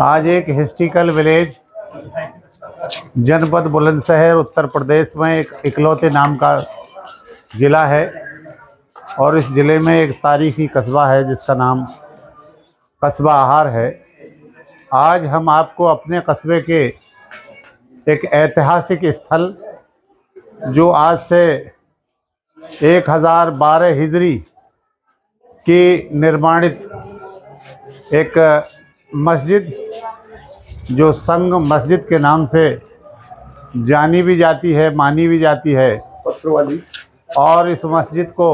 आज एक historical village जनपद बुलंदशहर उत्तर प्रदेश में एक इकलौते नाम का ज़िला है और इस ज़िले में एक तारीखी कस्बा है जिसका नाम कस्बा आहार है। आज हम आपको अपने कस्बे के एक ऐतिहासिक स्थल जो आज से 1012 हिजरी की निर्माणित एक मस्जिद जो संग मस्जिद के नाम से जानी भी जाती है, मानी भी जाती है पत्थर वाली, और इस मस्जिद को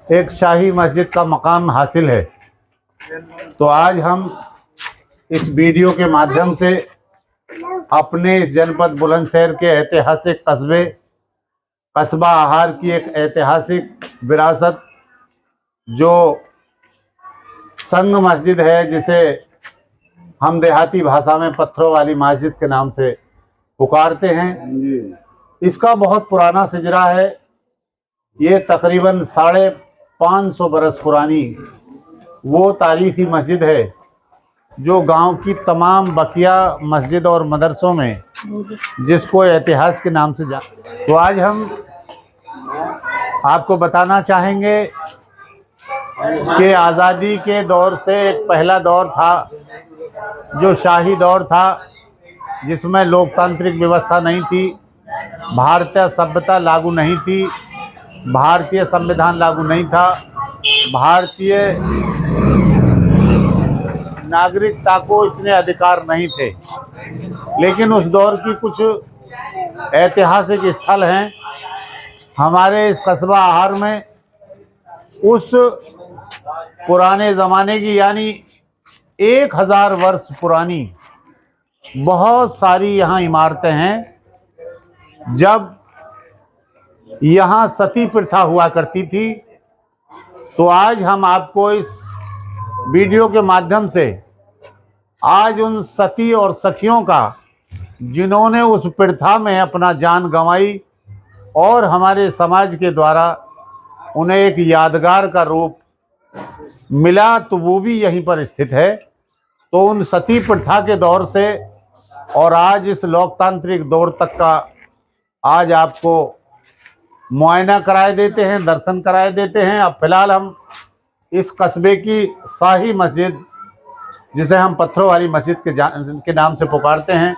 एक शाही मस्जिद का मकाम हासिल है। तो आज हम इस वीडियो के माध्यम से अपने इस जनपद बुलंदशहर के ऐतिहासिक कस्बा आहार की एक ऐतिहासिक विरासत जो संग मस्जिद है, जिसे हम देहाती भाषा में पत्थरों वाली मस्जिद के नाम से पुकारते हैं, इसका बहुत पुराना सिजरा है। ये तकरीबन 550 बरस पुरानी वो तारीखी मस्जिद है जो गांव की तमाम बकिया मस्जिद और मदरसों में जिसको इतिहास के नाम से तो आज हम आपको बताना चाहेंगे कि आज़ादी के दौर से एक पहला दौर था जो शाही दौर था, जिसमें लोकतांत्रिक व्यवस्था नहीं थी, भारतीय सभ्यता लागू नहीं थी, भारतीय संविधान लागू नहीं था, भारतीय नागरिकता को इतने अधिकार नहीं थे। लेकिन उस दौर की कुछ ऐतिहासिक स्थल हैं हमारे इस कस्बा आहार में। उस पुराने ज़माने की यानी 1000 वर्ष पुरानी बहुत सारी यहाँ इमारतें हैं। जब यहाँ सती प्रथा हुआ करती थी, तो आज हम आपको इस वीडियो के माध्यम से आज उन सती और सखियों का जिन्होंने उस प्रथा में अपना जान गंवाई और हमारे समाज के द्वारा उन्हें एक यादगार का रूप मिला, तो वो भी यहीं पर स्थित है। तो उन सती प्रथा के दौर से और आज इस लोकतांत्रिक दौर तक का आज आपको मुआयना कराए देते हैं, दर्शन कराए देते हैं। अब फिलहाल हम इस कस्बे की शाही मस्जिद, जिसे हम पत्थरों वाली मस्जिद के नाम से पुकारते हैं,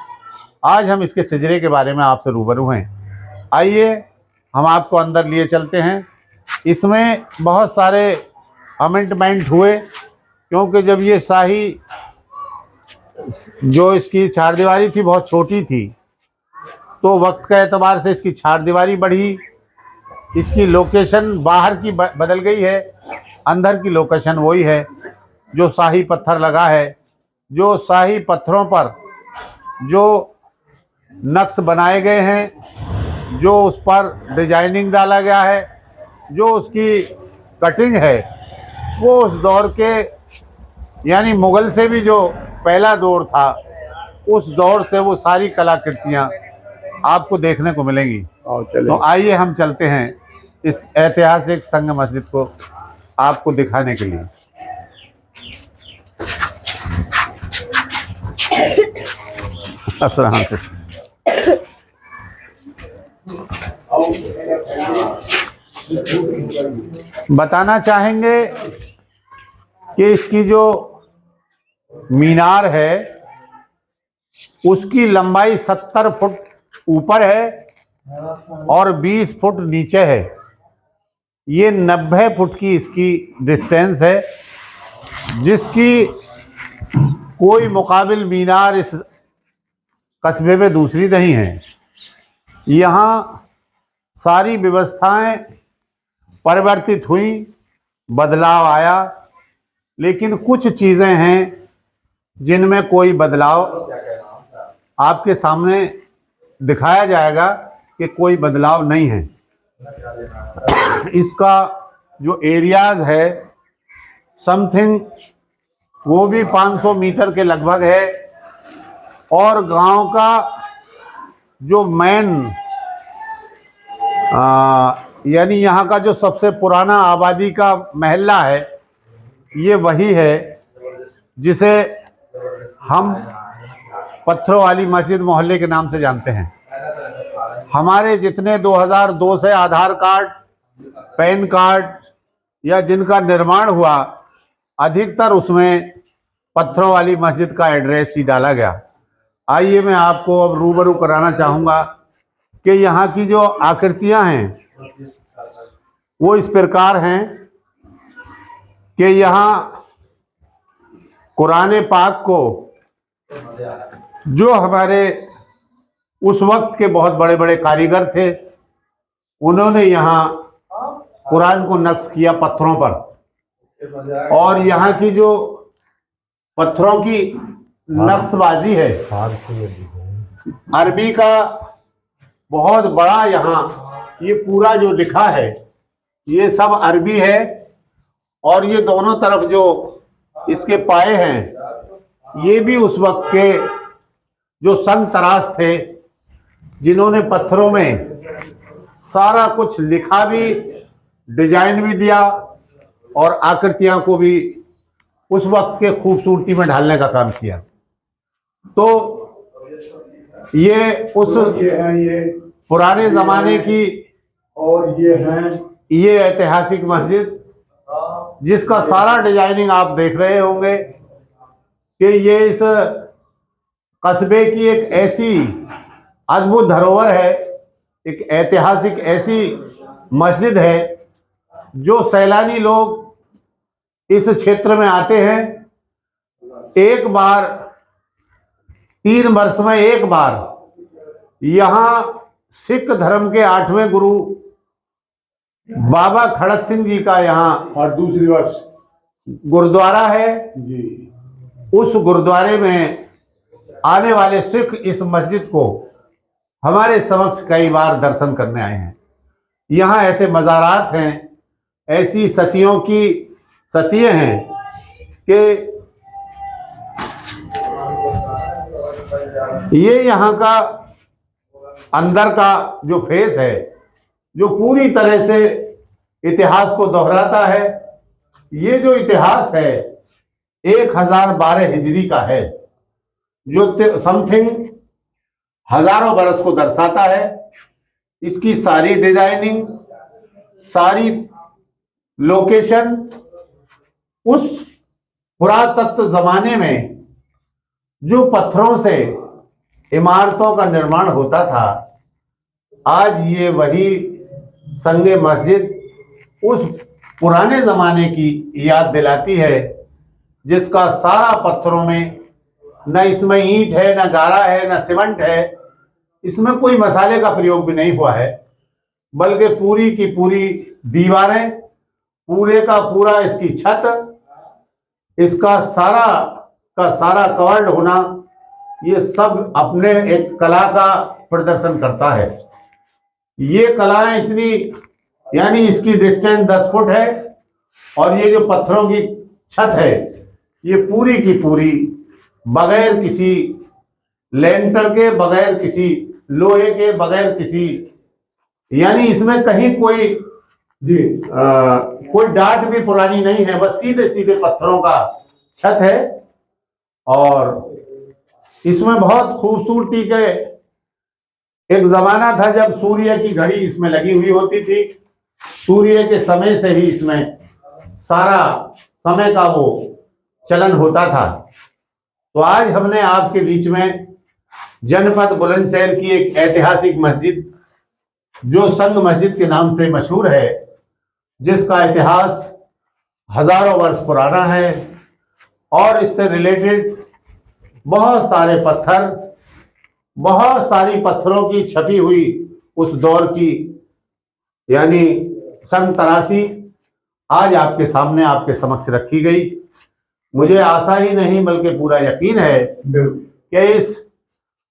आज हम इसके सिजरे के बारे में आपसे रूबरू हैं। आइए हम आपको अंदर लिए चलते हैं। इसमें बहुत सारे अमेंडमेंट हुए, क्योंकि जब ये शाही जो इसकी चारदीवारी थी बहुत छोटी थी, तो वक्त के एतबार से इसकी चारदीवारी बढ़ी, इसकी लोकेशन बाहर की बदल गई है, अंदर की लोकेशन वही है जो शाही पत्थर लगा है। जो शाही पत्थरों पर जो नक्श बनाए गए हैं, जो उस पर डिजाइनिंग डाला गया है, जो उसकी कटिंग है, वो उस दौर के यानी मुगल से भी जो पहला दौर था, उस दौर से वो सारी कलाकृतियाँ आपको देखने को मिलेंगी। तो आइए हम चलते हैं इस ऐतिहासिक संग मस्जिद को आपको दिखाने के लिए। अस्सलाम बताना चाहेंगे कि इसकी जो मीनार है उसकी लंबाई 70 फुट ऊपर है और 20 फुट नीचे है। ये 90 फुट की इसकी डिस्टेंस है, जिसकी कोई मुकाबिल मीनार इस कस्बे में दूसरी नहीं है। यहाँ सारी व्यवस्थाएं परिवर्तित हुई, बदलाव आया, लेकिन कुछ चीज़ें हैं जिनमें कोई बदलाव आपके सामने दिखाया जाएगा कि कोई बदलाव नहीं है। इसका जो एरियाज है समथिंग वो भी 500 मीटर के लगभग है, और गांव का जो मेन यानी यहाँ का जो सबसे पुराना आबादी का महल्ला है ये वही है जिसे हम पत्थरों वाली मस्जिद मोहल्ले के नाम से जानते हैं। हमारे जितने 2002 से आधार कार्ड, पैन कार्ड या जिनका निर्माण हुआ, अधिकतर उसमें पत्थरों वाली मस्जिद का एड्रेस ही डाला गया। आइए मैं आपको अब रूबरू कराना चाहूँगा कि यहाँ की जो आकृतियाँ हैं वो इस प्रकार हैं कि यहाँ कुरान पाक को जो हमारे उस वक्त के बहुत बड़े बड़े कारीगर थे, उन्होंने यहाँ कुरान को नक्श किया पत्थरों पर। और यहाँ की जो पत्थरों की नक्शबाजी है, अरबी का बहुत बड़ा यहाँ ये पूरा जो लिखा है ये सब अरबी है। और ये दोनों तरफ जो इसके पाए हैं ये भी उस वक्त के जो संग तराश थे, जिन्होंने पत्थरों में सारा कुछ लिखा भी, डिजाइन भी दिया और आकृतियां को भी उस वक्त के खूबसूरती में ढालने का काम किया। तो ये उस ये पुराने जमाने की और ये ऐतिहासिक मस्जिद जिसका सारा डिजाइनिंग आप देख रहे होंगे कि ये इस कस्बे की एक ऐसी अद्भुत धरोहर है, एक ऐतिहासिक ऐसी मस्जिद है जो सैलानी लोग इस क्षेत्र में आते हैं। एक बार 3 वर्ष में एक बार यहाँ सिख धर्म के 8वें गुरु बाबा खड़क सिंह जी का यहाँ और दूसरी वर्ष गुरुद्वारा है जी। उस गुरुद्वारे में आने वाले सिख इस मस्जिद को हमारे समक्ष कई बार दर्शन करने आए हैं। यहाँ ऐसे मज़ारात हैं, ऐसी सतियों की सतियाँ हैं कि ये यहाँ का अंदर का जो फेस है जो पूरी तरह से इतिहास को दोहराता है। ये जो इतिहास है 1012 हिजरी का है, जो समथिंग हजारों बरस को दर्शाता है। इसकी सारी डिजाइनिंग, सारी लोकेशन उस पुरातत्व जमाने में जो पत्थरों से इमारतों का निर्माण होता था, आज ये वही संगे मस्जिद उस पुराने जमाने की याद दिलाती है, जिसका सारा पत्थरों में, न इसमें ईंट है, न गारा है, न सीमेंट है, इसमें कोई मसाले का प्रयोग भी नहीं हुआ है, बल्कि पूरी की पूरी दीवारें, पूरे का पूरा इसकी छत, इसका सारा का सारा कवर्ड होना, ये सब अपने एक कला का प्रदर्शन करता है। ये कलाएं इतनी, यानी इसकी डिस्टेंस 10 फुट है और ये जो पत्थरों की छत है ये पूरी की पूरी बगैर किसी लेंटर के, बगैर किसी लोहे के, बगैर किसी, यानी इसमें कहीं कोई कोई डाट भी पुरानी नहीं है, बस सीधे सीधे पत्थरों का छत है। और इसमें बहुत खूबसूरती के, एक जमाना था जब सूर्य की घड़ी इसमें लगी हुई होती थी, सूर्य के समय से ही इसमें सारा समय का वो चलन होता था। तो आज हमने आपके बीच में जनपद बुलंदशहर की एक ऐतिहासिक मस्जिद जो संग मस्जिद के नाम से मशहूर है, जिसका इतिहास हजारों वर्ष पुराना है और इससे रिलेटेड बहुत सारे पत्थर, बहुत सारी पत्थरों की छपी हुई उस दौर की, यानी सन तरासी आज आपके सामने, आपके समक्ष रखी गई। मुझे आशा ही नहीं बल्कि पूरा यकीन है कि इस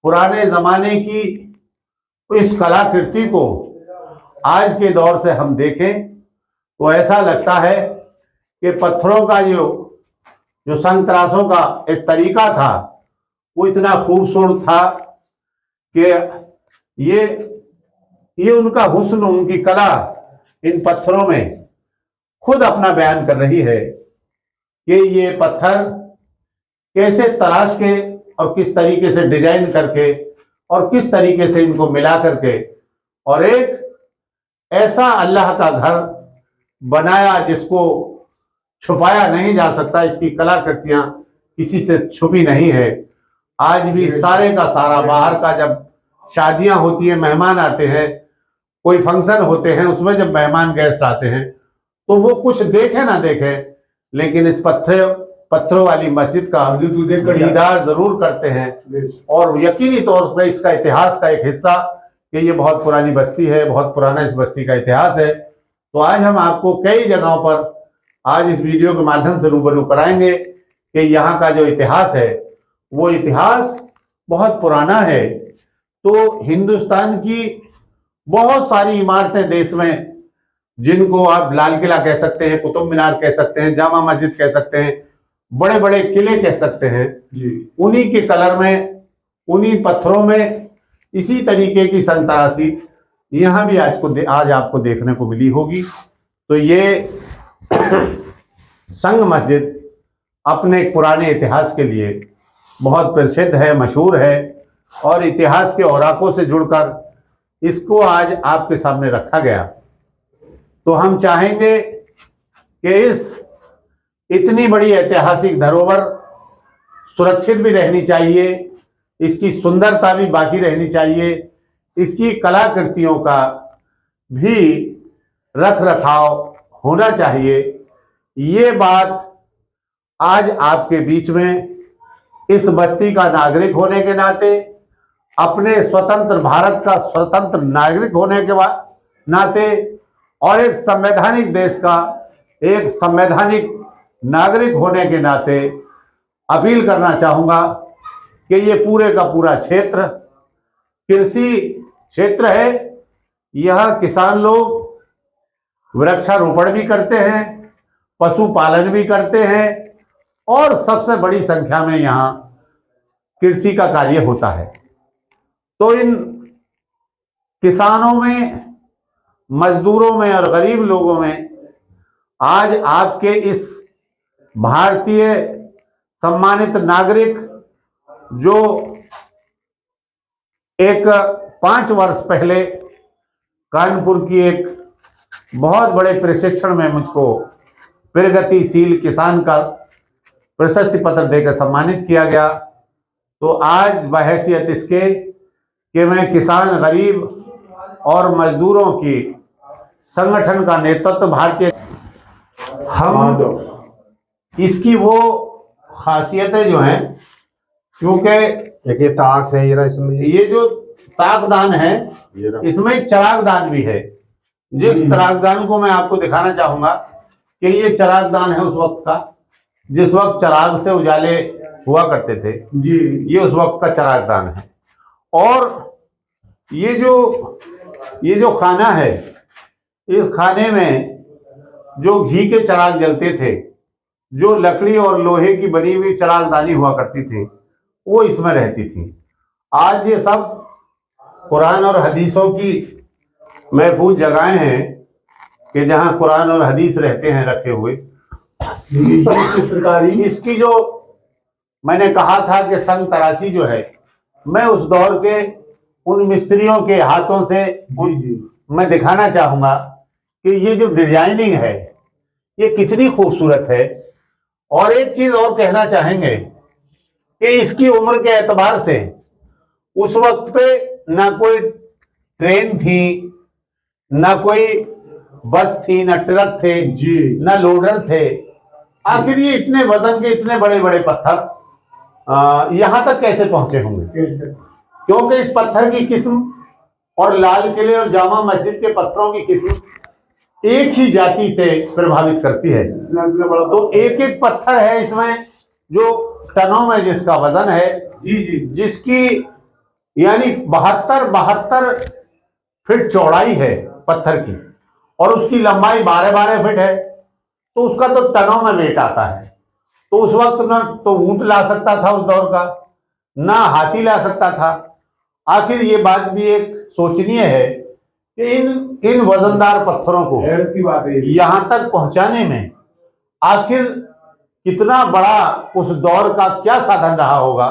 पुराने जमाने की इस कलाकृति को आज के दौर से हम देखें तो ऐसा लगता है कि पत्थरों का जो संग तराशों का एक तरीका था वो इतना खूबसूरत था कि ये उनका हुस्न, उनकी कला इन पत्थरों में खुद अपना बयान कर रही है। कि ये पत्थर कैसे तराश के और किस तरीके से डिजाइन करके और किस तरीके से इनको मिला करके और एक ऐसा अल्लाह का घर बनाया जिसको छुपाया नहीं जा सकता। इसकी कलाकृतियां किसी से छुपी नहीं है। आज भी सारे का सारा बाहर का, जब शादियां होती है, मेहमान आते हैं, कोई फंक्शन होते हैं, उसमें जब मेहमान गेस्ट आते हैं तो वो कुछ देखे ना देखे, लेकिन इस पत्थरों वाली मस्जिद का दीदार जरूर करते हैं। और यकीनी तौर पर इसका इतिहास का एक हिस्सा कि ये बहुत पुरानी बस्ती है, बहुत पुराना इस बस्ती का इतिहास है। तो आज हम आपको कई जगहों पर आज इस वीडियो के माध्यम से रूबरू कराएंगे कि यहाँ का जो इतिहास है वो इतिहास बहुत पुराना है। तो हिंदुस्तान की बहुत सारी इमारतें देश में, जिनको आप लाल किला कह सकते हैं, कुतुब मीनार कह सकते हैं, जामा मस्जिद कह सकते हैं, बड़े बड़े किले कह सकते हैं जी, उन्हीं के कलर में, उन्हीं पत्थरों में इसी तरीके की संतराशी यहाँ भी आज आपको देखने को मिली होगी। तो ये संग मस्जिद अपने पुराने इतिहास के लिए बहुत प्रसिद्ध है, मशहूर है और इतिहास के औराकों से जुड़कर इसको आज आपके सामने रखा गया। तो हम चाहेंगे कि इस इतनी बड़ी ऐतिहासिक धरोहर सुरक्षित भी रहनी चाहिए, इसकी सुंदरता भी बाकी रहनी चाहिए, इसकी कलाकृतियों का भी रख रखाव होना चाहिए। ये बात आज आपके बीच में इस बस्ती का नागरिक होने के नाते, अपने स्वतंत्र भारत का स्वतंत्र नागरिक होने के नाते और एक संवैधानिक देश का एक संवैधानिक नागरिक होने के नाते अपील करना चाहूंगा कि ये पूरे का पूरा क्षेत्र कृषि क्षेत्र है। यह किसान लोग वृक्षारोपण भी करते हैं, पशुपालन भी करते हैं और सबसे बड़ी संख्या में यहाँ कृषि का कार्य होता है। तो इन किसानों में, मजदूरों में और गरीब लोगों में आज आपके इस भारतीय सम्मानित नागरिक, जो एक 5 वर्ष पहले कानपुर की एक बहुत बड़े प्रशिक्षण में मुझको प्रगतिशील किसान का प्रशस्ति पत्र देकर सम्मानित किया गया। तो आज बहैसियत इसके कि मैं किसान, गरीब और मजदूरों की संगठन का नेतृत्व भारतीय, हम इसकी वो खासियतें जो हैं, क्योंकि देखिए ताक है इसमें, ये जो ताकदान है इसमें चरागदान भी है। जिस चरागदान को मैं आपको दिखाना चाहूंगा कि ये चरागदान है उस वक्त का, जिस वक्त चराग से उजाले हुआ करते थे जी, ये उस वक्त का चरागदान है। और ये जो खाना है, इस खाने में जो घी के चराग जलते थे, जो लकड़ी और लोहे की बनी हुई चरागदानी हुआ करती थी, वो इसमें रहती थी। आज ये सब कुरान और हदीसों की महफूज जगहें हैं कि जहां कुरान और हदीस रहते हैं रखे हुए। चित्रकारी इसकी जो मैंने कहा था कि संग तराशी जो है, मैं उस दौर के उन मिस्त्रियों के हाथों से मैं दिखाना चाहूंगा कि ये जो डिजाइनिंग है ये कितनी खूबसूरत है। और एक चीज और कहना चाहेंगे कि इसकी उम्र के एतबार से उस वक्त पे ना कोई ट्रेन थी, ना कोई बस थी, ना ट्रक थे जी, ना लोडर थे। आखिर ये इतने वजन के इतने बड़े बड़े पत्थर यहां तक कैसे पहुंचे होंगे? क्योंकि इस पत्थर की किस्म और लाल किले और जामा मस्जिद के पत्थरों की किस्म एक ही जाति से प्रभावित करती है। तो एक एक पत्थर है इसमें जो टनों में जिसका वजन है जी, जिसकी यानी 72 फीट चौड़ाई है पत्थर की और उसकी लंबाई 12 फीट है। तो उसका तो टनों में वेट आता है। तो उस वक्त ना तो ऊंट ला सकता था उस दौर का, ना हाथी ला सकता था। आखिर ये बात भी एक सोचनीय है कि इन वजनदार पत्थरों को यहाँ तक पहुंचाने में आखिर कितना बड़ा उस दौर का क्या साधन रहा होगा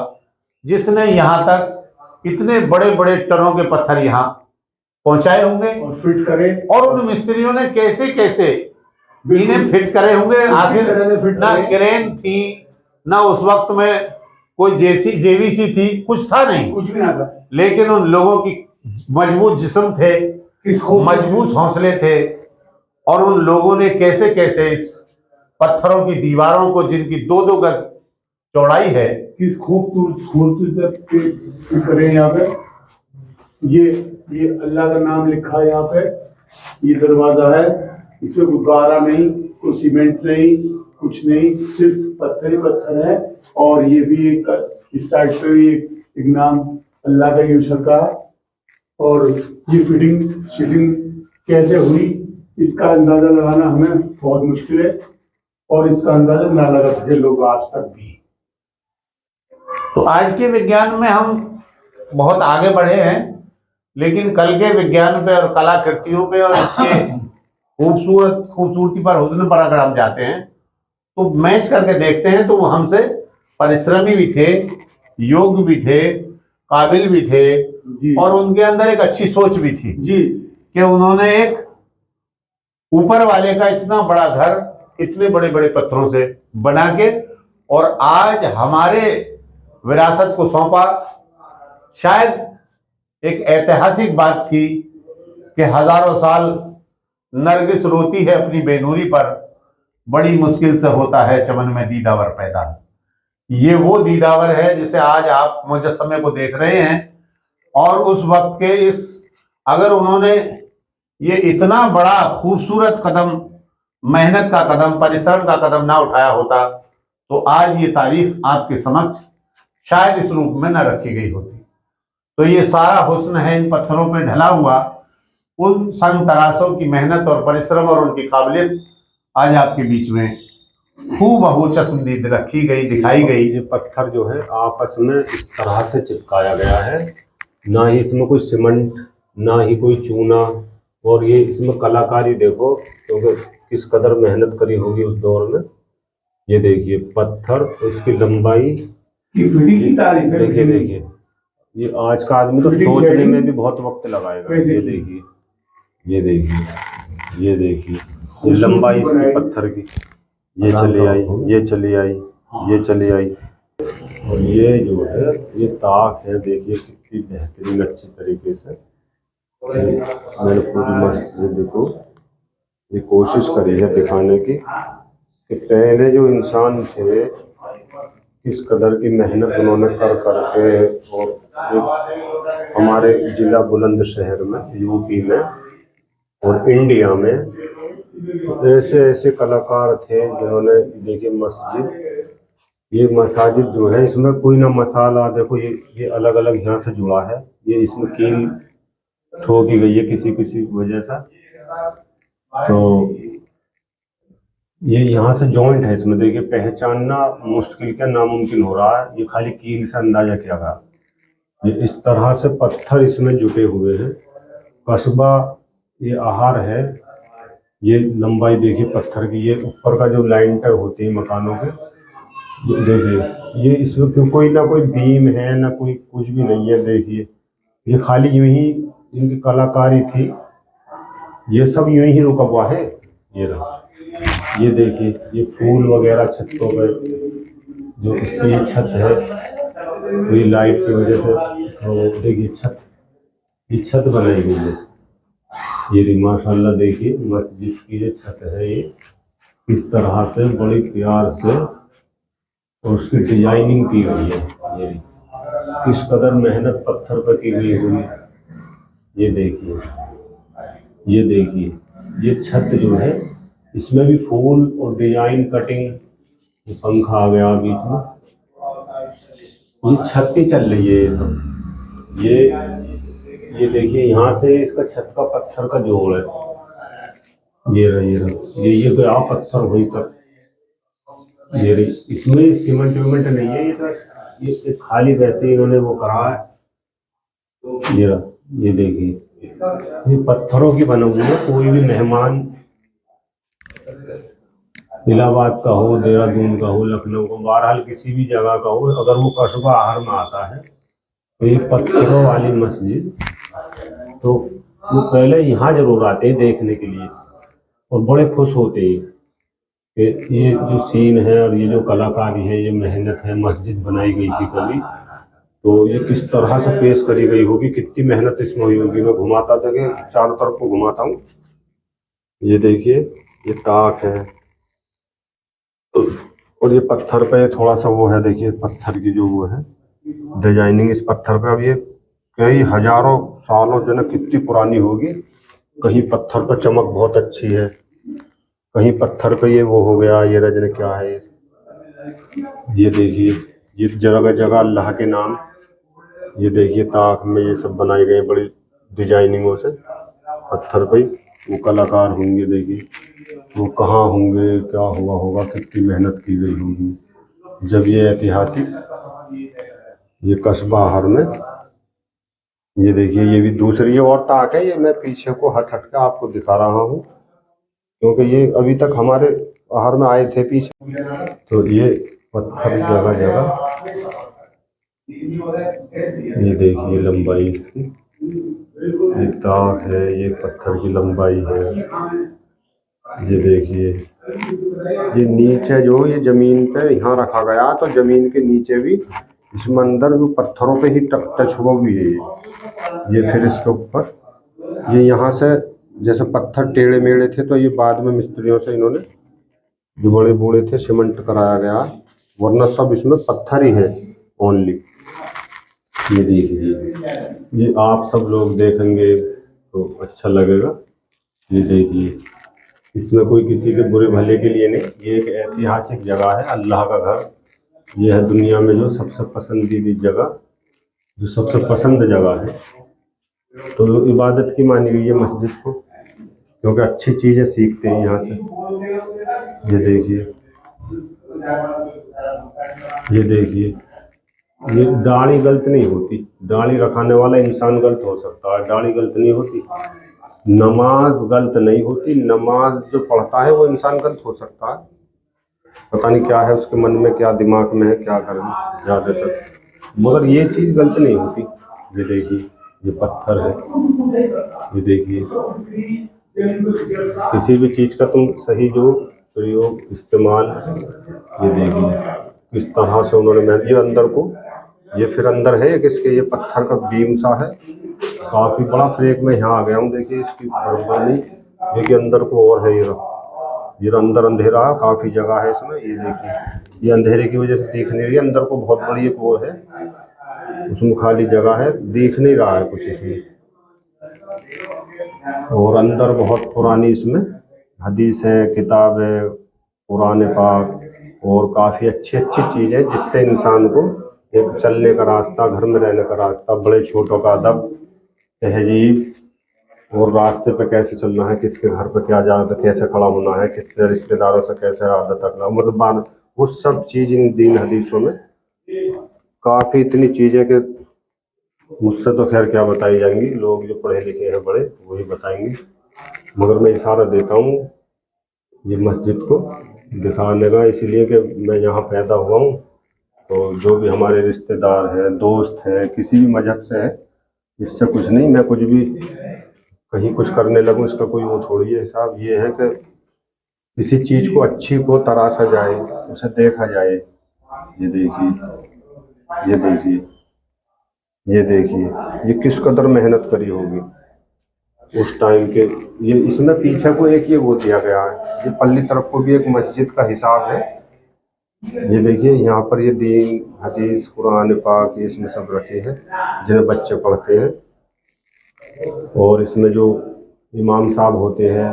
जिसने यहाँ तक इतने बड़े बड़े टनों के पत्थर यहाँ पहुंचाए होंगे और फिट करे, और उन मिस्त्रियों ने कैसे कैसे इन्हें फिट करे होंगे। आखिर ना क्रेन थी, ना उस वक्त में कोई जेवीसी थी, कुछ था नहीं, कुछ भी ना था, लेकिन उन लोगों की मजबूत जिस्म थे, मजबूत हौसले थे, और उन लोगों ने कैसे कैसे इस पत्थरों की दीवारों को, जिनकी 2-2 गज चौड़ाई है, किस खूबसूरती करे। यहाँ पे ये अल्लाह का नाम लिखा है, यहाँ पे ये दरवाजा है, इसमें कोई गारा नहीं, कोई सीमेंट नहीं, कुछ नहीं, सिर्फ पत्थर ही पत्थर है। और ये भी इस साइड पे भी एक नाम अल्लाह का यूज का। और ये फिटिंग कैसे हुई इसका अंदाजा लगाना हमें बहुत मुश्किल है, और इसका अंदाजा ना लगा सके लोग आज तक भी। तो आज के विज्ञान में हम बहुत आगे बढ़े हैं, लेकिन कल के विज्ञान पे और कलाकृतियों पे और इसके खूबसूरती पर, हुस्न पर अगर हम जाते हैं तो मैच करके देखते हैं, तो वो हमसे परिश्रमी भी थे, योग्य भी थे, काबिल भी थे, और उनके अंदर एक अच्छी सोच भी थी जी कि उन्होंने एक ऊपर वाले का इतना बड़ा घर इतने बड़े बड़े पत्थरों से बना के और आज हमारे विरासत को सौंपा। शायद एक ऐतिहासिक बात थी कि हजारों साल नरगिस रोती है अपनी बेनूरी पर, बड़ी मुश्किल से होता है चमन में दीदावर पैदा। ये वो दीदावर है जिसे आज आप मुजस्समे को देख रहे हैं, और उस वक्त के अगर उन्होंने ये इतना बड़ा खूबसूरत कदम, मेहनत का कदम, परिश्रम का कदम ना उठाया होता तो आज ये तारीफ आपके समक्ष शायद इस रूप में न रखी गई होती। तो ये सारा हुस्न है इन पत्थरों पर ढला हुआ, उन संग तराशों की मेहनत और परिश्रम और उनकी काबिलियत आज आपके बीच में खूबहू चश्मदीद रखी गई, दिखाई गई। ये पत्थर जो है आपस में इस तरह से चिपकाया गया है, ना ही इसमें कोई सीमेंट, ना ही कोई चूना, और ये इसमें कलाकारी देखो क्योंकि किस कदर मेहनत करी होगी उस दौर में। ये देखिए पत्थर, इसकी लंबाई की तारीफ है। देखिए ये आज का आदमी तो सोचने में भी बहुत वक्त लगाएगा। ये देखिए, ये देखिए, ये देखिए, ये लंबाई इसकी पत्थर की, ये चली आई, ये चली आई, ये चली आई, और ये जो है ये ताक है, देखिए कितनी बेहतरीन अच्छी तरीके से मैंने पूरी मस्जिद देखो ये कोशिश करी है दिखाने की कि पहले जो इंसान थे किस कदर की मेहनत उन्होंने कर करके, और एक हमारे जिला बुलंदशहर में, यूपी में और इंडिया में ऐसे ऐसे कलाकार थे जिन्होंने, देखिए मस्जिद, ये मसाजिद जो है इसमें कोई ना मसाला, देखो ये अलग अलग यहाँ से जुड़ा है, ये इसमें कील ठोकी गई है किसी किसी वजह से, तो ये यहाँ से जॉइंट है इसमें, देखिए पहचानना मुश्किल क्या नामुमकिन हो रहा है, ये खाली कील से अंदाजा किया गया। ये इस तरह से पत्थर इसमें जुटे हुए हैं, कस्बा ये आहार है, ये लंबाई देखिए पत्थर की, ये ऊपर का जो लाइंटर होती है मकानों के, ये देखिए, ये इसमें कोई ना कोई बीम है ना कोई कुछ भी नहीं है, देखिए ये खाली यूं ही इनकी कलाकारी थी, ये सब यूं ही रुका हुआ है। ये रहा, ये देखिए ये फूल वगैरह छतों पर, जो इसकी छत है पूरी लाइट की वजह से, तो देखिए छत, ये छत बनाई गई है, ये भी माशाल्लाह देखिए मस्जिद की जो छत है ये इस तरह से बड़ी प्यार से और उसकी डिजाइनिंग की गई है, ये किस कदर मेहनत पत्थर पर की गई हुई। ये देखिए, ये देखिए, ये छत जो है इसमें भी फूल और डिजाइन कटिंग, पंखा आ गया बीच में, ये छत ही चल रही है ये सब। ये देखिए यहाँ से इसका छत का पत्थर का जोड़ है, ये रहा, ये गया पत्थर वही तक, ये रही, इसमें सीमेंट विमेंट नहीं है, ये खाली वैसे ही इन्होंने वो करा है। ये देखिए ये पत्थरों की बनी हुई है, कोई भी मेहमान इलाहाबाद का हो, देहरादून का हो, लखनऊ का, बहरहाल किसी भी जगह का हो, अगर वो कस्बा आहर में आता है तो ये पत्थरों वाली मस्जिद, तो वो पहले यहाँ जरूर आते हैं देखने के लिए और बड़े खुश होते हैं कि ये जो सीन है और ये जो कलाकारी है, ये मेहनत है, मस्जिद बनाई गई थी कभी, तो ये किस तरह से पेश करी गई होगी, कितनी मेहनत इसमें हुई होगी। मैं घुमाता था कि चारों तरफ को घुमाता हूँ। ये देखिए, ये ताक है और ये पत्थर पे थोड़ा सा वो है, देखिए पत्थर की जो वो है डिजाइनिंग इस पत्थर पे। अब ये कई हजारों सालों जो ना कितनी पुरानी होगी। कहीं पत्थर पर चमक बहुत अच्छी है, कहीं पत्थर पे ये वो हो गया, ये रजने क्या है। ये देखिए, ये जगह जगह अल्लाह के नाम, ये देखिए ताक में ये सब बनाए गए बड़ी डिजाइनिंगों से पत्थर पे। वो कलाकार होंगे, देखिए वो कहाँ होंगे, क्या हुआ होगा, कितनी मेहनत की गई होगी जब ये ऐतिहासिक ये कस्बा आहर में। ये देखिए, ये भी दूसरी और ताक है। ये मैं पीछे को हट हट के आपको दिखा रहा हूँ क्योंकि ये अभी तक हमारे आहर में आए थे पीछे। तो ये पत्थर जगह जगह, ये देखिए लंबाई इसकी, ये ताक है, ये पत्थर की लंबाई है। ये देखिए, ये नीचे जो ये जमीन पे यहाँ रखा गया, तो जमीन के नीचे भी इसमें अंदर भी पत्थरों पे ही टच हुआ भी है। ये फिर इसके ऊपर ये यहाँ से जैसे पत्थर टेढ़े मेढ़े थे, तो ये बाद में मिस्त्रियों से इन्होंने जो बड़े बूढ़े थे सीमेंट कराया गया, वरना सब इसमें पत्थर ही है ओनली। ये देखिए, ये आप सब लोग देखेंगे तो अच्छा लगेगा। ये देखिए, इसमें कोई किसी के बुरे भले के लिए नहीं, ये एक ऐतिहासिक जगह है, अल्लाह का घर। ये है दुनिया में जो सबसे पसंदीदा जगह, जो सबसे पसंद जगह है, तो इबादत की मानी गई है मस्जिद को, क्योंकि अच्छी चीज़ें सीखते हैं यहाँ से। ये देखिए, ये देखिए, ये दाढ़ी गलत नहीं होती, दाढ़ी रखाने वाला इंसान गलत हो सकता है, दाढ़ी गलत नहीं होती। नमाज गलत नहीं होती, नमाज जो पढ़ता है वो इंसान गलत हो सकता है, पता नहीं क्या है उसके मन में, क्या दिमाग में है, क्या करें ज़्यादातर, मगर ये चीज़ गलत नहीं होती। ये देखिए, ये पत्थर है। ये देखिए, किसी भी चीज़ का तुम सही जो प्रयोग इस्तेमाल, ये देखिए किस तरह से उन्होंने मेहनत। ये अंदर को, ये फिर अंदर है किसके, ये पत्थर का बीम सा है, काफ़ी बड़ा। फिर एक मैं यहाँ आ गया हूँ, देखिए इसकी बराबर नहीं, देखिए अंदर को और है। ये अंदर अंधेरा काफ़ी जगह है इसमें। ये देखिए, ये अंधेरे की वजह से दिख नहीं रही, अंदर को बहुत बड़ी एक वो है, उसमें खाली जगह है, दिख नहीं रहा है कुछ इसमें। और अंदर बहुत पुरानी इसमें हदीस है, किताब है, कुरान पाक, और काफ़ी अच्छी अच्छी चीज़ है जिससे इंसान को एक चलने का रास्ता, घर में रहने का रास्ता, बड़े छोटों का अदब, तहजीब, और रास्ते पे कैसे चलना है, किसके घर पे क्या जाना, कैसे खड़ा होना है, किससे रिश्तेदारों से कैसे आदत रखना, मतलब वो सब चीज़ इन दीन हदीसों में काफ़ी इतनी चीज़ें कि मुझसे तो खैर क्या बताई जाएंगी, लोग जो पढ़े लिखे हैं बड़े वही बताएंगे, मगर मैं इशारा देता हूँ ये मस्जिद को दिखाने का, इसलिए कि मैं यहाँ पैदा हुआ हूँ। तो जो भी हमारे रिश्तेदार हैं, दोस्त हैं, किसी भी मजहब से है, इससे कुछ नहीं, मैं कुछ भी कहीं कुछ करने लगूँ इसका कोई वो थोड़ी है हिसाब। ये है कि किसी चीज़ को अच्छी को तराशा जाए, उसे देखा जाए। ये देखिए, ये देखिए, ये देखिए, ये किस कदर मेहनत करी होगी उस टाइम के। ये इसमें पीछे को एक ये वो दिया गया है, ये पल्ली तरफ को भी एक मस्जिद का हिसाब है। ये देखिए, यहाँ पर ये दीन हदीस कुरान पाक ये इसमें सब रखे हैं जिन्हें बच्चे पढ़ते हैं। और इसमें जो इमाम साहब होते हैं,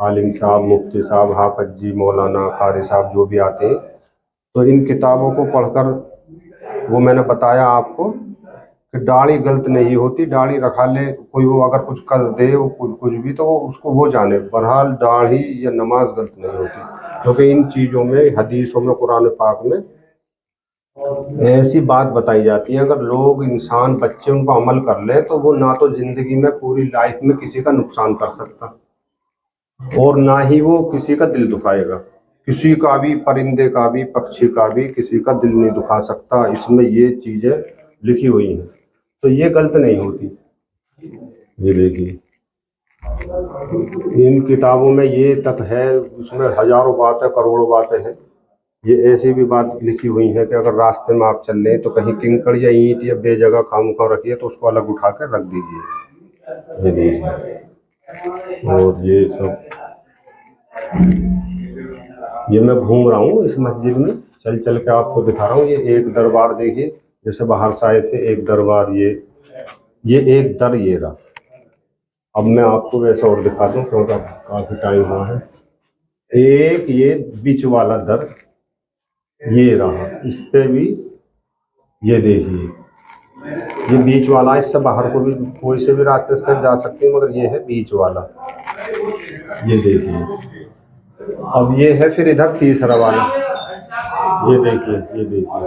आलिम साहब, मुफ्ती साहब, हाफिज जी, मौलाना, कारी साहब जो भी आते हैं, तो इन किताबों को पढ़कर वो मैंने बताया आपको कि दाढ़ी गलत नहीं होती, दाढ़ी रखा ले कोई, वो अगर कुछ कर दे वो कुछ भी, तो वो उसको वो जाने, बहरहाल दाढ़ी या नमाज गलत नहीं होती, क्योंकि इन चीज़ों में, हदीसों में, कुरान पाक में ऐसी बात बताई जाती है, अगर लोग, इंसान, बच्चे उनको अमल कर ले तो वो ना तो ज़िंदगी में पूरी लाइफ में किसी का नुकसान कर सकता, और ना ही वो किसी का दिल दुखाएगा, किसी का भी, परिंदे का भी, पक्षी का भी, किसी का दिल नहीं दुखा सकता। इसमें ये चीजें लिखी हुई हैं, तो ये गलत नहीं होती। ये देखिए, इन किताबों में ये तक है, उसमें हजारों बातें, करोड़ों बातें हैं। ये ऐसी भी बात लिखी हुई है कि अगर रास्ते में आप चल रहे तो कहीं किंकड़ या ईंट या बेजगह खामोखा रखिए तो उसको अलग उठा कर रख दीजिए। ये देखिए, और ये सब, ये मैं घूम रहा हूँ इस मस्जिद में, चल चल के आपको दिखा रहा हूँ। ये एक दरबार देखिए, जैसे बाहर से आए थे, एक दरबार, ये एक दर ये रहा। अब मैं आपको वैसे और दिखा दूँ क्योंकि काफी टाइम हुआ है। एक ये बीच वाला दर ये रहा, इस पे भी ये देखिए, ये बीच वाला, इससे बाहर को भी कोई से भी रास्ते से जा सकते हैं, मगर ये है बीच वाला। ये देखिए, अब ये है फिर इधर तीसरा वाला। ये देखिए, ये देखिए,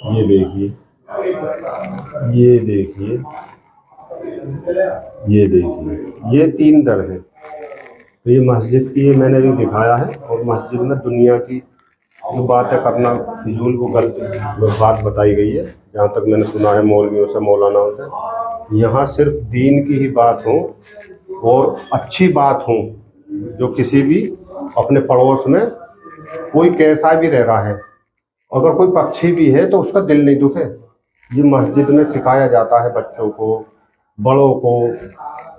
ये देखिए, ये देखिए, ये देखिए, ये 3 दर है। तो ये मस्जिद की, ये मैंने भी दिखाया है। और मस्जिद में दुनिया की जो बातें करना फिजूल, वो गलत बात बताई गई है, जहाँ तक मैंने सुना है मौलवियों से, मौलानाओं से। यहाँ सिर्फ दीन की ही बात हो और अच्छी बात हो, जो किसी भी अपने पड़ोस में कोई कैसा भी रह रहा है, अगर कोई पक्षी भी है तो उसका दिल नहीं दुखे। ये मस्जिद में सिखाया जाता है, बच्चों को, बड़ों को,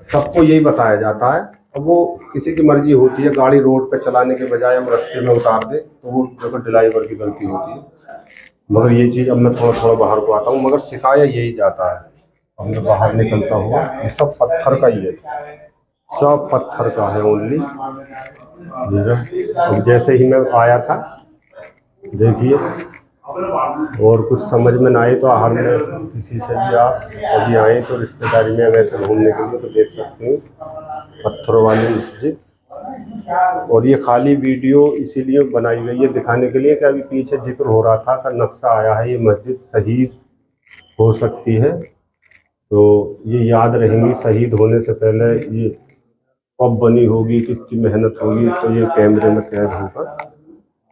सबको यही बताया जाता है। अब वो किसी की मर्जी होती है, गाड़ी रोड पे चलाने के बजाय वो रास्ते में उतार दे, तो वो देखो ड्राइवर की गलती होती है। मगर ये चीज़, अब मैं थोड़ा थोड़ा बाहर को आता हूँ, मगर सिखाया यही जाता है। अब मैं बाहर निकलता हुआ, ये सब पत्थर का ही है, सब पत्थर का है ओनली। अब जैसे ही मैं आया था, देखिए, और कुछ समझ में ना आए तो हर में किसी से भी आप कभी आए तो रिश्तेदारी में वैसे घूमने के लिए तो देख सकते हैं पत्थरों वाली मस्जिद। और ये खाली वीडियो इसीलिए बनाई गई है, दिखाने के लिए कि अभी पीछे जिक्र हो रहा था का नक्शा आया है, ये मस्जिद शहीद हो सकती है, तो ये याद रहेंगी। शहीद होने से पहले ये कब बनी होगी, कितनी मेहनत होगी, तो ये कैमरे में कैद होकर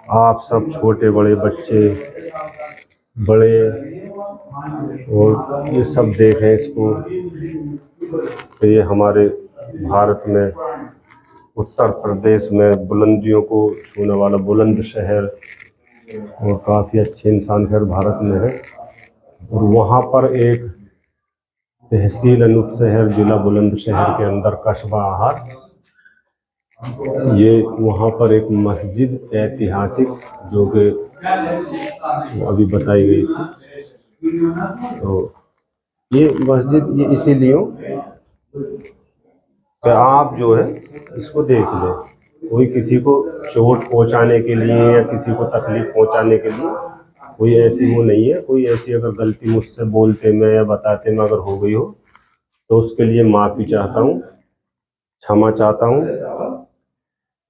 आप सब, छोटे बड़े, बच्चे बड़े, और ये सब देखें इसको। तो ये हमारे भारत में, उत्तर प्रदेश में बुलंदियों को छूने वाला बुलंद शहर, और काफ़ी अच्छे इंसान खैर भारत में है। और वहाँ पर एक तहसील अनूप शहर, जिला बुलंदशहर के अंदर कस्बा आहार, ये वहाँ पर एक मस्जिद ऐतिहासिक जो कि अभी बताई गई थी। तो ये मस्जिद ये इसीलिए कि आप जो है इसको देख लें। कोई किसी को चोट पहुंचाने के लिए या किसी को तकलीफ पहुंचाने के लिए कोई ऐसी वो नहीं है। कोई ऐसी अगर गलती मुझसे बोलते में या बताते में अगर हो गई हो तो उसके लिए माफ़ी चाहता हूँ, क्षमा चाहता हूँ,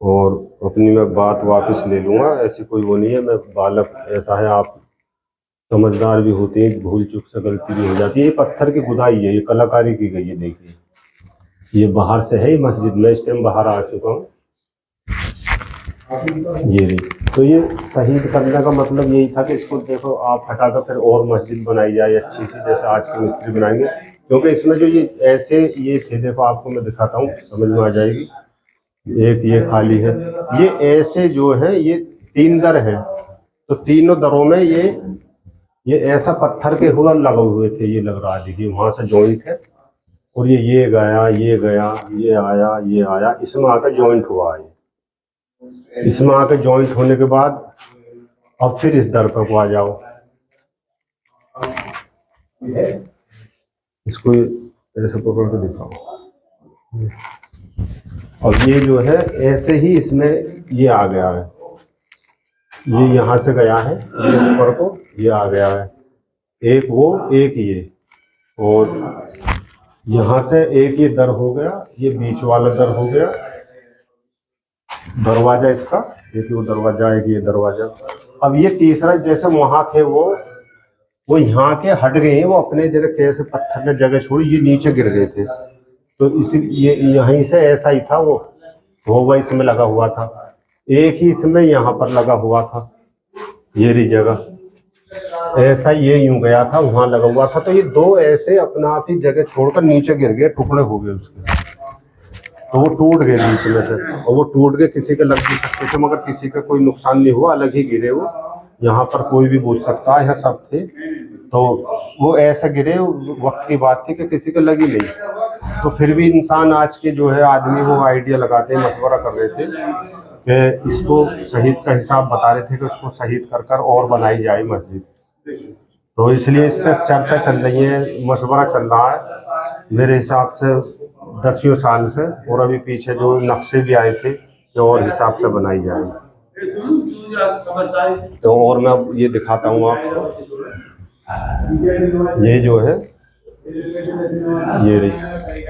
और अपनी मैं बात वापस ले लूँगा। ऐसी कोई वो नहीं है, मैं बालक ऐसा है, आप समझदार भी होते हैं, भूल चूक से गलती भी हो जाती है। ये पत्थर की खुदाई है, ये कलाकारी की गई है। देखिए, ये बाहर से है, मस्जिद में इस टाइम बाहर आ चुका हूँ। ये नहीं, तो ये शहीद करने का मतलब यही था कि इसको देखो आप हटाकर फिर और मस्जिद बनाई जाए अच्छी सी, जैसे आज के मिस्त्री बनाएंगे। क्योंकि इसमें जो ये ऐसे ये थे, देखो आपको मैं दिखाता हूँ, समझ में आ जाएगी। एक ये खाली है, ये ऐसे जो है ये 3 दर है, तो तीनों दरों में ये ऐसा पत्थर के हुआ लगे हुए थे। ये लग रहा है, देखिए वहां से जॉइंट है, और ये गया, ये गया, ये आया, ये आया, इसमें आकर जॉइंट हुआ है। इसमें आकर जॉइंट होने के बाद अब फिर इस दर पर आ जाओ, इसको ऐसे पकड़ के दिखाओ। और ये जो है ऐसे ही इसमें ये आ गया है, ये यहाँ से गया है, ये ऊपर को ये आ गया है, एक वो एक ये, और यहाँ से एक ये दर हो गया, ये बीच वाला दर हो गया, दरवाजा इसका, देखिए वो दरवाजा है, ये दरवाजा। अब ये तीसरा, जैसे वहां थे वो यहाँ के हट गए हैं, वो अपने जगह कैसे पत्थर ने जगह छोड़ी, ये नीचे गिर गए थे, तो इसी ये यहीं से ऐसा ही था, वो इसमें लगा हुआ था। एक ही इसमें यहाँ पर लगा हुआ था, ये रही जगह, ऐसा ये यूं गया था, वहां लगा हुआ था, तो ये दो ऐसे अपना आप ही जगह छोड़कर नीचे गिर गए, टुकड़े हो गए उसके, तो वो टूट गए बीच में से, और वो टूट के किसी के लग भी सकते थे, मगर किसी का कोई नुकसान नहीं हुआ, अलग ही गिरे वो। यहाँ पर कोई भी पूछ सकता है, यहाँ सब थे, तो वो ऐसे गिरे, वक्त की बात थी कि किसी के लगी नहीं। तो फिर भी इंसान आज के जो है आदमी वो आइडिया लगाते हैं, मशवरा कर रहे थे कि इसको शहीद का हिसाब बता रहे थे कि उसको शहीद कर कर और बनाई जाए मस्जिद। तो इसलिए इस पर चर्चा चल रही है, मशवरा चल रहा है मेरे हिसाब से 10 साल से, और अभी पीछे जो नक्शे भी आए थे कि और हिसाब से बनाई जाए। तो और मैं अब ये दिखाता हूँ आपको, ये जो है ये रही,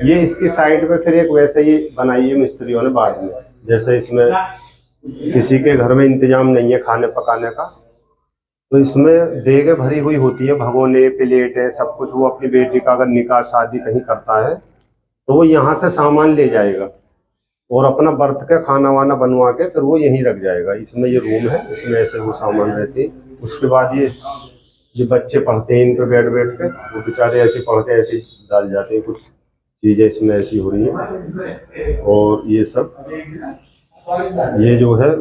ये इसकी साइड पे फिर एक वैसे ही बनाई है मिस्त्रियों ने बाद में, जैसे इसमें किसी के घर में इंतजाम नहीं है खाने पकाने का, तो इसमें देगे भरी हुई होती है, भगोने प्लेटें सब कुछ। वो अपनी बेटी का अगर निकाह शादी कहीं करता है तो वो यहाँ से सामान ले जाएगा और अपना बर्थ के खाना वाना बनवा के फिर वो यहीं रख जाएगा। इसमें ये रूम है, इसमें ऐसे वो सामान रहते हैं। उसके बाद ये बच्चे पढ़ते हैं इन पे बैठ के, वो बेचारे ऐसे पढ़ते हैं, ऐसे डाल जाते हैं, कुछ चीज़ें इसमें ऐसी हो रही हैं। और ये सब ये जो है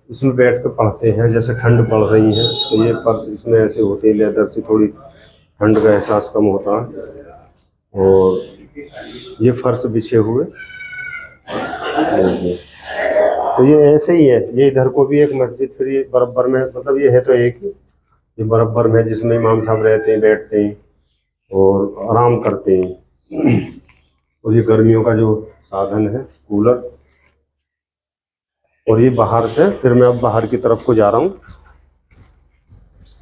इसमें बैठ के पढ़ते हैं, जैसे ठंड पड़ रही है तो ये फर्श इसमें ऐसे होते हैं, लेदर से थोड़ी ठंड का एहसास कम होता है। और ये फर्श बिछे हुए, तो ये ऐसे ही है। ये इधर को भी एक मस्जिद फिर ये बराबर में, मतलब ये है तो एक ही, ये बराबर में जिसमें इमाम साहब रहते हैं, बैठते हैं और आराम करते हैं। और ये गर्मियों का जो साधन है कूलर। और ये बाहर से फिर मैं अब बाहर की तरफ को जा रहा हूँ।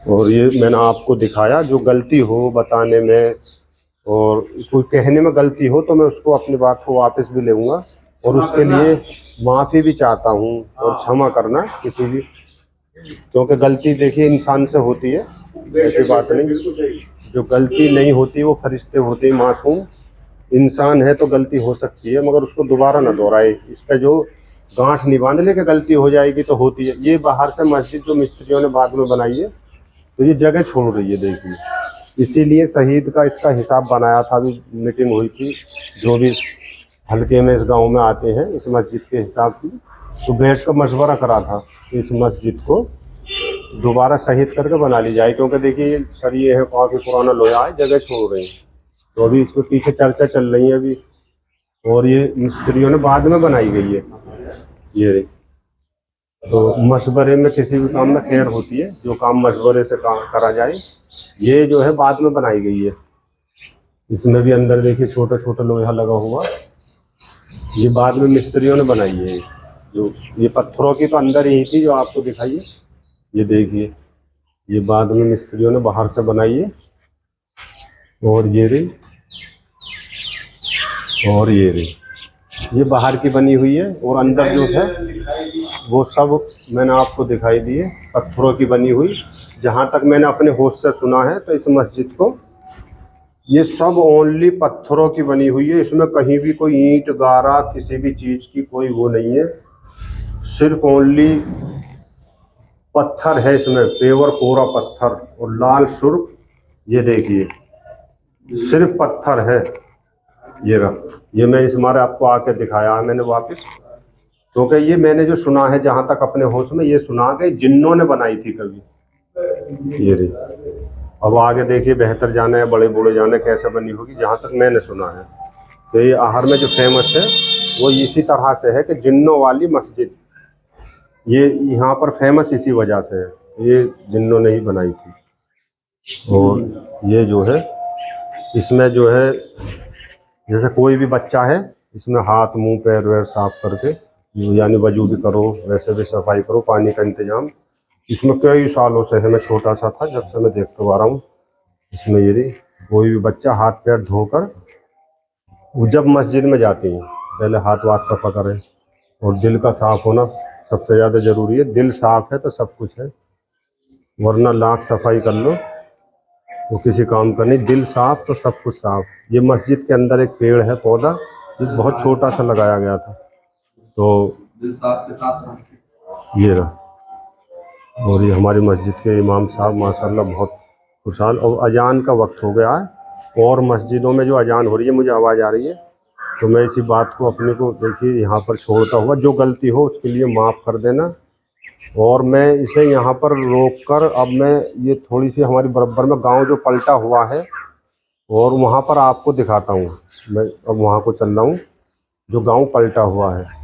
और ये मैंने आपको दिखाया, जो गलती हो बताने में और कोई कहने में गलती हो तो मैं उसको अपनी बात को वापस भी लूँगा और उसके लिए माफ़ी भी चाहता हूँ और क्षमा करना किसी भी, क्योंकि गलती देखिए इंसान से होती है, ऐसी बात नहीं। जो गलती नहीं होती वो फरिश्ते होते हैं, मासूम इंसान है तो गलती हो सकती है, मगर उसको दोबारा ना दोहराए। इस पर जो गांठ नहीं बांध ले कि गलती हो जाएगी तो होती है। ये बाहर से मस्जिद जो मिस्त्रियों ने बाद में बनाई है तो ये जगह छोड़ रही है, देखिए। इसीलिए शहीद का इसका हिसाब बनाया था, अभी मीटिंग हुई थी जो भी हल्के में इस गांव में आते हैं इस मस्जिद के हिसाब की, तो बैठ कर मशवरा करा था इस मस्जिद को दोबारा शहीद करके बना ली जाए, क्योंकि देखिए सरिये है, काफ़ी पुराना लोहा है, जगह छोड़ रहे हैं। तो अभी इसके पीछे चर्चा चल रही है अभी, और ये मिस्त्रियों ने बाद में बनाई गई है ये। तो मशवरे में किसी भी काम में खैर होती है, जो काम मशवरे से काम करा जाए। ये जो है बाद में बनाई गई है, इसमें भी अंदर देखिए छोटा छोटा लोहा लगा हुआ, ये बाद में मिस्त्रियों ने बनाई है। जो ये पत्थरों की तो अंदर ही थी जो आपको दिखाई है, ये देखिए ये बाद में मिस्त्रियों ने बाहर से बनाई है। और ये रही, और ये रही, ये बाहर की बनी हुई है। और अंदर जो है वो सब मैंने आपको दिखाई दी है, पत्थरों की बनी हुई। जहाँ तक मैंने अपने होश से सुना है तो इस मस्जिद को ये सब ओनली पत्थरों की बनी हुई है। इसमें कहीं भी कोई ईंट गारा किसी भी चीज़ की कोई वो नहीं है, सिर्फ ओनली पत्थर है इसमें, पेवर पूरा पत्थर और लाल सुर्ख। ये देखिए सिर्फ पत्थर है। ये रहा, ये मैं इस मारे आपको आके दिखाया है मैंने वापस, क्योंकि ये मैंने जो सुना है जहाँ तक अपने होश में ये सुना कि जिन्नों ने बनाई थी कभी। ये रही, अब आगे देखिए बेहतर जाने है, बड़े बूढ़े जाने कैसे बनी होगी, जहाँ तक मैंने सुना है। तो ये आहर में जो फेमस है वो इसी तरह से है कि जिन्नों वाली मस्जिद, ये यहाँ पर फेमस इसी वजह से है, ये जिन्नों ने ही बनाई थी। और ये जो है इसमें जो है जैसे कोई भी बच्चा है इसमें हाथ मुंह पैर वैर साफ करके यानी वजू भी करो, वैसे भी सफाई करो, पानी का इंतजाम इसमें कई सालों से है। मैं छोटा सा था जब से मैं देखते आ रहा हूँ इसमें। ये कोई भी बच्चा हाथ पैर धोकर वो जब मस्जिद में जाते हैं पहले हाथ वाथ सफा करें, और दिल का साफ होना सबसे ज़्यादा ज़रूरी है। दिल साफ है तो सब कुछ है, वरना लाख सफाई कर लो तो किसी काम का नहीं। दिल साफ तो सब कुछ साफ। ये मस्जिद के अंदर एक पेड़ है, पौधा, जो बहुत छोटा सा लगाया गया था। तो दिल साफ के साथ साथ ये रहा। और ये हमारी मस्जिद के इमाम साहब माशाल्लाह बहुत खुशहाल। और अजान का वक्त हो गया है और मस्जिदों में जो अजान हो रही है मुझे आवाज़ आ रही है, तो मैं इसी बात को अपने को देखिए यहाँ पर छोड़ता हुआ, जो गलती हो उसके लिए माफ़ कर देना। और मैं इसे यहाँ पर रोक कर अब मैं ये थोड़ी सी हमारी बराबर में गांव जो पलटा हुआ है और वहाँ पर आपको दिखाता हूँ। मैं अब वहाँ को चल रहा हूँ जो गांव पलटा हुआ है।